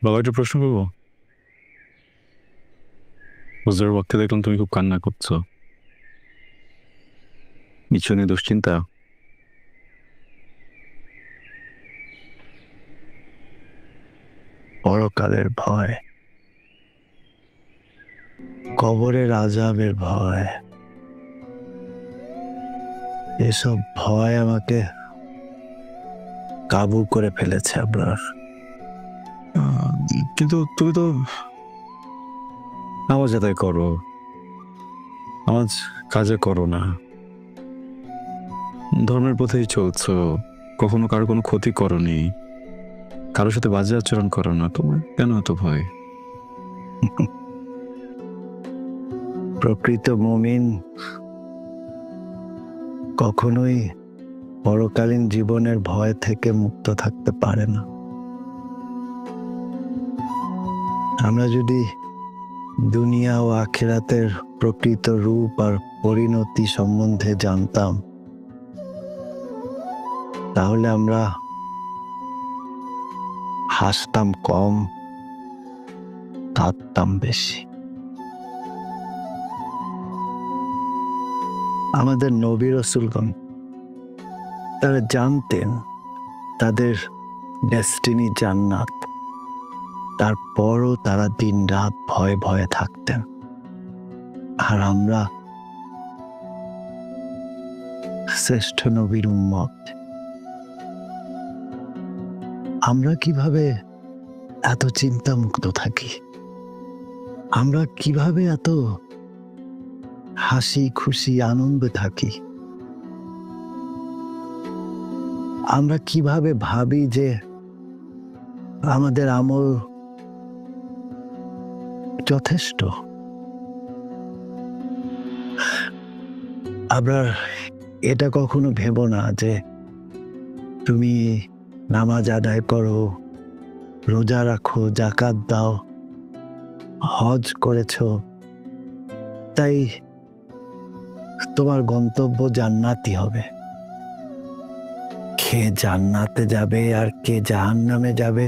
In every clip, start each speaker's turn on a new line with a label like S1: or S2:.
S1: বাবা, একটা প্রশ্ন করবো? হুজুরের পক্ষে দেখলাম তুমি খুব কান্না করছো। কিছু নিয়ে দুশ্চিন্তা?
S2: পরকালের ভয়, কবরের আযাবের ভয়, এসব ভয় আমাকে কাবু করে ফেলেছে আপনার।
S1: কিন্তু তুমি তো নামাজ আদায় করো, নামাজ কাজে করো না, ধর্মের পথেই চলছো, কখনো কারো কোনো ক্ষতি করনি, কারোর সাথে বাজে আচরণ করো না, তোমার কেন এত ভয়?
S2: প্রকৃত মুমিন কখনোই পরকালীন জীবনের ভয় থেকে মুক্ত থাকতে পারে না। আমরা যদি দুনিয়া ও আখিরাতের প্রকৃত রূপ আর পরিণতি সম্বন্ধে জানতাম, তাহলে আমরা হাসতাম কম, কাঁদতাম বেশি। আমাদের নবী রাসূলগণ তারা জানতেন তাদের ডেস্টিনি জান্নাত, তারপরও তারা দিনরাত ভয়ে ভয়ে থাকতেন। আর আমরা শ্রেষ্ঠ নবীর উম্মত, আমরা কিভাবে এত চিন্তামুক্ত থাকি? আমরা কিভাবে এত হাসি খুশি আনন্দে থাকি? আমরা কিভাবে ভাবি যে আমাদের আমল যথেষ্ট? আমরা এটা কখনো ভেবো না যে তুমি নামাজ আদায় করো, রোজা রাখো, যাকাত দাও, হজ করেছো, তাই তোমার গন্তব্য জান্নাতই হবে। কে জান্নাতে যাবে আর কে জাহান্নামে যাবে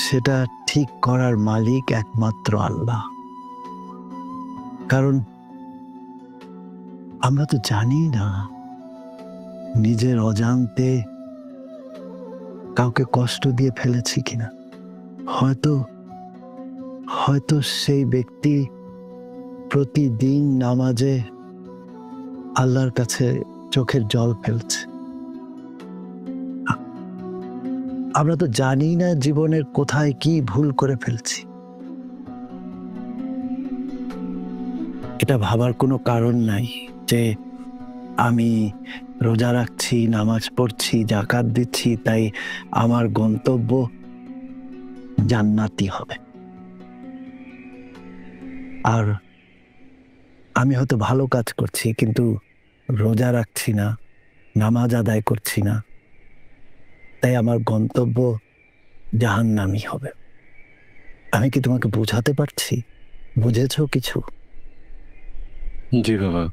S2: সেটা ঠিক করার মালিক একমাত্র আল্লাহ। কারণ আমরা তো জানি না নিজের অজান্তে কাউকে কষ্ট দিয়ে ফেলেছি কিনা। হয়তো হয়তো সেই ব্যক্তি প্রতিদিন নামাজে আল্লাহর কাছে চোখের জল ফেলছে। আমরা তো জানি না জীবনের কোথায় কি ভুল করে ফেলছি। এটা ভাবার কোনো কারণ নাই যে আমি রোজা রাখছি, নামাজ পড়ছি, যাকাত দিচ্ছি, তাই আমার গন্তব্য জান্নাতি হবে। আর আমি হয়তো ভালো কাজ করছি, কিন্তু রোজা রাখছি না, নামাজ আদায় করছি না, তাই আমার গন্তব্য জাহান্নামী হবে। আমি কি তোমাকে বোঝাতে পারছি? বুঝেছো কিছু?
S1: জি বাবা।